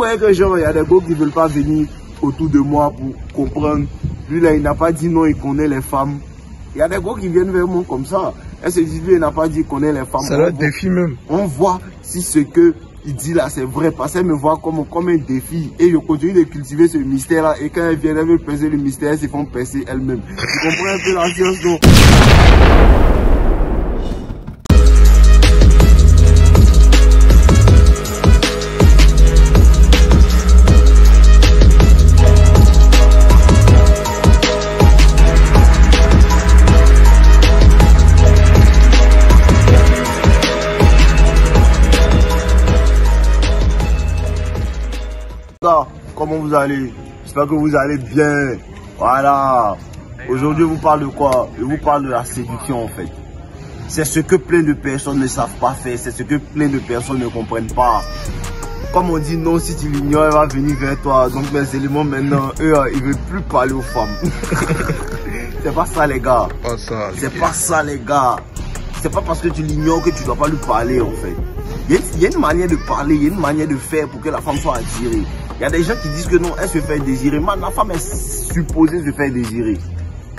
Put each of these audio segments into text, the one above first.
voyez que genre, il y a des gars qui ne veulent pas venir autour de moi pour comprendre. Lui là, il n'a pas dit non, il connaît les femmes. Il y a des gars qui viennent vers moi comme ça. Elle se dit, lui, il n'a pas dit qu'il connaît les femmes. Ça doit être défi même. On voit si ce que il dit là, c'est vrai. Parce qu'elle me voit comme un défi. Et je continue de cultiver ce mystère là. Et quand elle vient, elle veut percer le mystère, elles se font percer elles-mêmes. Tu comprends un peu la science, non? Comment vous allez? J'espère que vous allez bien. Voilà. Aujourd'hui, je vous parle de quoi? Je vous parle de la séduction en fait. C'est ce que plein de personnes ne savent pas faire. C'est ce que plein de personnes ne comprennent pas. Comme on dit, non, si tu l'ignores, elle va venir vers toi. Donc mes éléments maintenant, eux, ils ne veulent plus parler aux femmes. C'est pas ça les gars. C'est pas ça les gars. C'est pas parce que tu l'ignores que tu dois pas lui parler en fait. Il y a une manière de parler, il y a une manière de faire pour que la femme soit attirée. Il y a des gens qui disent que non, elle se fait désirer. Mais la femme est supposée se faire désirer.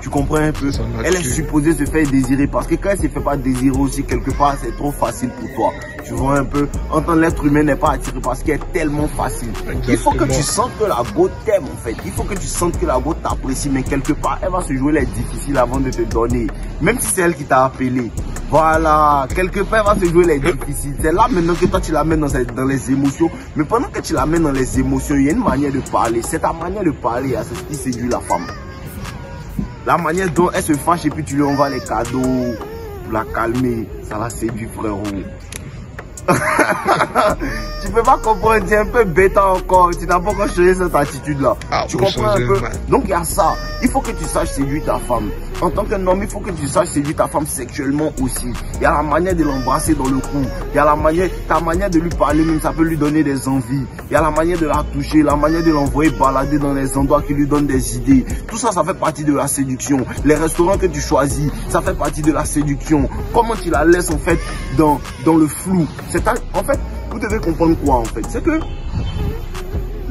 Tu comprends un peu? Elle est supposée se faire désirer parce que quand elle ne se fait pas désirer aussi, quelque part, c'est trop facile pour toi. Tu vois un peu? En tant qu'être humain n'est pas attiré parce qu'elle est tellement facile. Exactement. Il faut que tu sentes que la go t'aime en fait. Il faut que tu sentes que la go t'apprécie. Mais quelque part, elle va se jouer les difficiles avant de te donner. Même si c'est elle qui t'a appelé. Voilà, quelque part, elle va se jouer les difficiles. C'est là maintenant que toi, tu la mets dans les émotions. Mais pendant que tu la mets dans les émotions, il y a une manière de parler. C'est ta manière de parler, c'est ce qui séduit la femme. La manière dont elle se fâche et puis tu lui envoies les cadeaux pour la calmer, ça la séduit frérot. Tu peux pas comprendre, tu es un peu bêta encore, tu n'as pas encore changé cette attitude là. Tu comprends un peu? Donc il y a ça, il faut que tu saches séduire ta femme. En tant qu'un homme, il faut que tu saches séduire ta femme sexuellement aussi. Il y a la manière de l'embrasser dans le cou, il y a la manière, ta manière de lui parler même, ça peut lui donner des envies. Il y a la manière de la toucher, la manière de l'envoyer balader dans les endroits qui lui donnent des idées. Tout ça, ça fait partie de la séduction. Les restaurants que tu choisis, ça fait partie de la séduction. Comment tu la laisses en fait dans le flou. En fait, vous devez comprendre quoi en fait? C'est que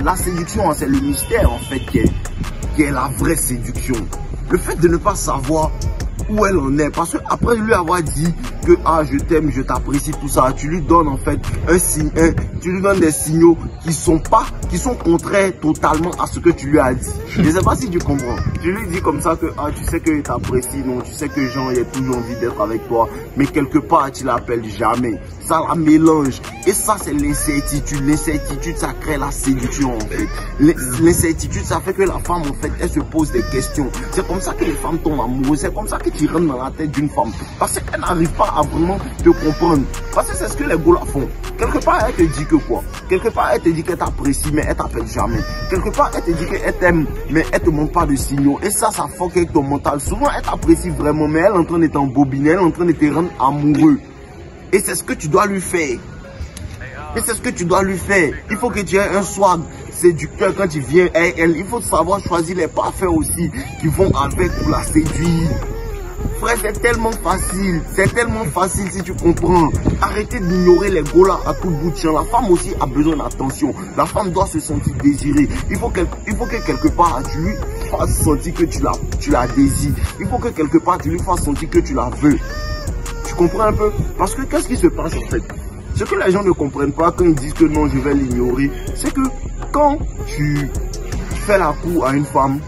la séduction, c'est le mystère en fait qui est la vraie séduction. Le fait de ne pas savoir où elle en est. Parce que après lui avoir dit que ah je t'aime, je t'apprécie, tout ça, tu lui donnes en fait un signe, tu lui donnes des signaux qui sont contraires totalement à ce que tu lui as dit. Je sais pas si tu comprends. Tu lui dis comme ça que ah tu sais qu'il t'apprécie, non, tu sais que genre il a toujours envie d'être avec toi, mais quelque part tu l'appelles jamais. Ça la mélange. Et ça c'est l'incertitude. L'incertitude ça crée la séduction en fait. L'incertitude ça fait que la femme en fait elle se pose des questions. C'est comme ça que les femmes tombent amoureuses. C'est comme ça que tu rentres dans la tête d'une femme. Parce qu'elle n'arrive pas à vraiment te comprendre. Parce que c'est ce que les gars font. Quelque part elle te dit que quoi? Quelque part elle te dit qu'elle t'apprécie mais elle t'appelle jamais. Quelque part elle te dit qu'elle t'aime mais elle te montre pas de signaux. Et ça fuck avec ton mental. Souvent elle t'apprécie vraiment mais elle est en train de t'embobiner. Elle est en train de te rendre amoureux. Et c'est ce que tu dois lui faire. Et c'est ce que tu dois lui faire. Il faut que tu aies un swag séducteur quand tu viens à elle. Il faut savoir choisir les parfums aussi qui vont avec pour la séduire. Frère, c'est tellement facile. C'est tellement facile si tu comprends. Arrêtez d'ignorer les gars à tout bout de champ. La femme aussi a besoin d'attention. La femme doit se sentir désirée. Il faut que quelque part tu lui fasses sentir que tu la désires. Il faut que quelque part tu lui fasses sentir que tu la veux. Tu comprends un peu? Parce que qu'est-ce qui se passe en fait? Ce que les gens ne comprennent pas quand ils disent que non, je vais l'ignorer, c'est que quand tu fais la cour à une femme,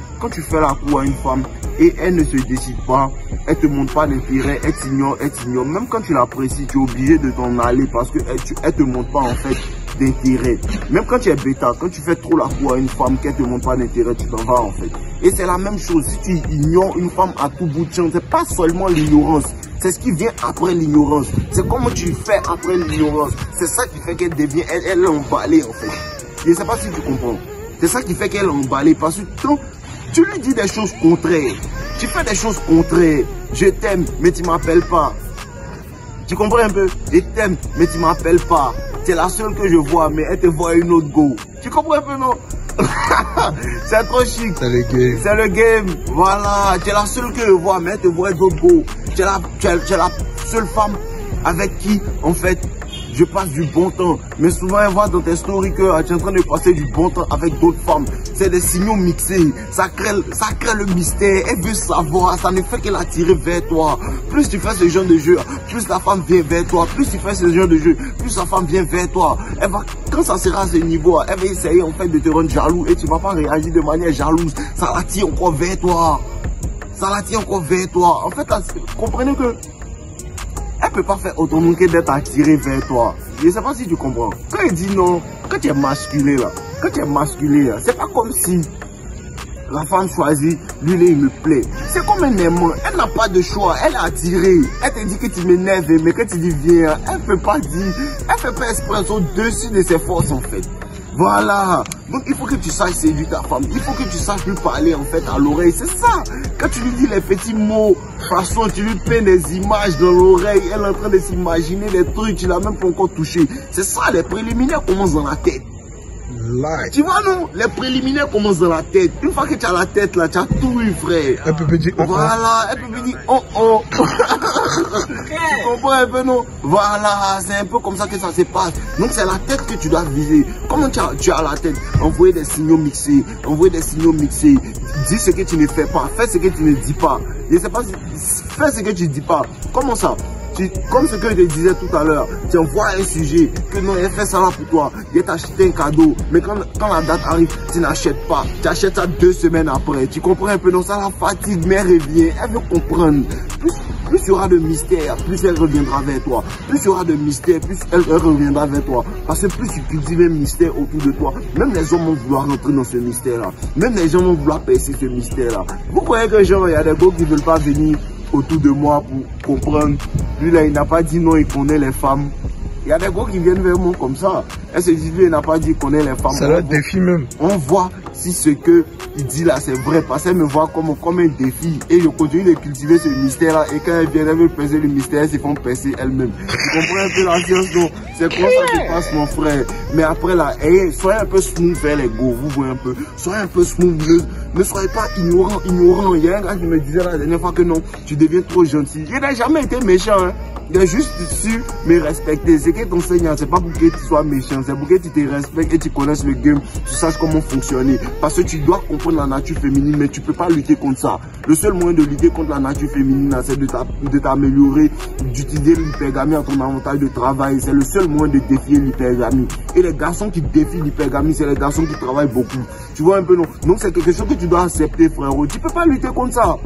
et elle ne se décide pas, elle te montre pas d'intérêt, elle t'ignore, même quand tu l'apprécies, tu es obligé de t'en aller parce qu'elle te montre pas en fait d'intérêt. Même quand tu es bêta, quand tu fais trop la cour à une femme, qu'elle te montre pas d'intérêt, tu t'en vas en fait. Et c'est la même chose, si tu ignores une femme à tout bout de champ, c'est pas seulement l'ignorance. C'est ce qui vient après l'ignorance. C'est comment tu fais après l'ignorance. C'est ça qui fait qu'elle devient, elle est emballée en fait. Je ne sais pas si tu comprends. C'est ça qui fait qu'elle est emballée. Parce que quand tu lui dis des choses contraires, tu fais des choses contraires. Je t'aime, mais tu ne m'appelles pas. Tu comprends un peu? Je t'aime, mais tu ne m'appelles pas. C'est la seule que je vois, mais elle te voit une autre go. Tu comprends un peu, non? C'est trop chic. C'est le game. C'est le game. Voilà. Tu es la seule que je vois, mais elle te voit d'autres go. Tu es la seule femme avec qui, en fait, je passe du bon temps. Mais souvent, elle voit dans tes stories que tu es en train de passer du bon temps avec d'autres femmes. C'est des signaux mixés. Ça crée le mystère. Elle veut savoir. Ça ne fait que l'attirer vers toi. Plus tu fais ce genre de jeu, plus la femme vient vers toi. Plus tu fais ce genre de jeu, plus la femme vient vers toi. Elle va, quand ça sera à ce niveau, elle va essayer en fait de te rendre jaloux et tu ne vas pas réagir de manière jalouse. Ça l'attire encore vers toi. Ça l'attire encore vers toi. En fait, là, comprenez que elle peut pas faire autrement que d'être attirée vers toi. Je sais pas si tu comprends. Quand elle dit non, quand tu es masculé là, c'est pas comme si la femme choisit, lui là il me plaît. C'est comme un aimant, elle n'a pas de choix, elle est attirée. Elle te dit que tu m'énerves, mais quand tu dis viens, elle peut pas dire, elle fait pas expression au-dessus de ses forces en fait. Voilà. Donc il faut que tu saches séduire ta femme. Il faut que tu saches lui parler en fait à l'oreille. C'est ça. Quand tu lui dis les petits mots, façon, tu lui peins des images dans l'oreille. Elle est en train de s'imaginer des trucs. Tu l'as même pas encore touché. C'est ça, les préliminaires commencent dans la tête. Like. Tu vois non, les préliminaires commencent dans la tête. Une fois que tu as la tête là, tu as tout eu frère. Elle peut me dire voilà, elle peut me dire oh. Tu comprends un peu non? Voilà, c'est un peu comme ça que ça se passe. Donc c'est la tête que tu dois viser. Comment tu as la tête? Envoyer des signaux mixés. Dis ce que tu ne fais pas. Fais ce que tu ne dis pas. Je sais pas, fais ce que tu ne dis pas. Comment ça? Comme ce que je te disais tout à l'heure, tu envoies un sujet, que non, elle fait ça là pour toi, elle t'a acheté un cadeau, mais quand la date arrive, tu n'achètes pas, tu achètes ça 2 semaines après, tu comprends un peu, non, ça la fatigue, mais elle revient, elle veut comprendre. Plus il y aura de mystère, plus elle reviendra vers toi. Plus il y aura de mystère, plus elle reviendra vers toi. Parce que plus tu cultives un mystère autour de toi, même les hommes vont vouloir rentrer dans ce mystère-là. Même les gens vont vouloir percer ce mystère-là. Vous croyez que genre, il y a des gars qui ne veulent pas venir autour de moi pour comprendre. Lui là, il n'a pas dit non, il connaît les femmes. Il y a des gars qui viennent vers moi comme ça. Elle se dit, lui, il n'a pas dit qu'il connaît les femmes. Ça doit être défi même. On voit si ce que il dit là, c'est vrai. Parce qu'elle me voit comme un défi. Et je continue de cultiver ce mystère-là. Et quand elle vient, elle veut percer le mystère, elles se font percer elles-mêmes. Tu comprends un peu la science, non? C'est comme ça que se passe, mon frère. Mais après là, soyez un peu smooth vers les go. Vous voyez un peu. Soyez un peu smooth. Ne soyez pas ignorant. Il y a un gars qui me disait la dernière fois que non, tu deviens trop gentil. Il n'a jamais été méchant, hein. Il a juste su me respecter. Ce qui est enseignant, c'est pas pour que tu sois méchant, c'est pour que tu te respectes et tu connaisses le game, tu saches comment fonctionner. Parce que tu dois comprendre la nature féminine, mais tu peux pas lutter contre ça. Le seul moyen de lutter contre la nature féminine, c'est de t'améliorer, d'utiliser l'hypergamie à ton avantage de travail. C'est le seul moyen de défier l'hypergamie. Et les garçons qui défient l'hypergamie, c'est les garçons qui travaillent beaucoup. Tu vois un peu, non? Donc c'est quelque chose que tu dois accepter, frérot. Tu peux pas lutter contre ça.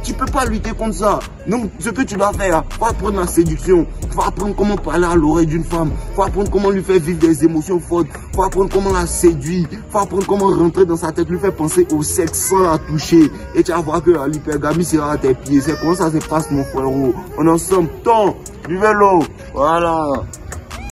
Tu peux pas lutter contre ça. Donc, ce que tu dois faire, faut apprendre la séduction. Faut apprendre comment parler à l'oreille d'une femme. Faut apprendre comment lui faire vivre des émotions fortes. Faut apprendre comment la séduire. Faut apprendre comment rentrer dans sa tête, lui faire penser au sexe sans la toucher. Et tu vas voir que l'hypergamie sera à tes pieds. C'est comme ça se passe, mon frérot. On est ensemble. Tant, vivez l'eau. Voilà.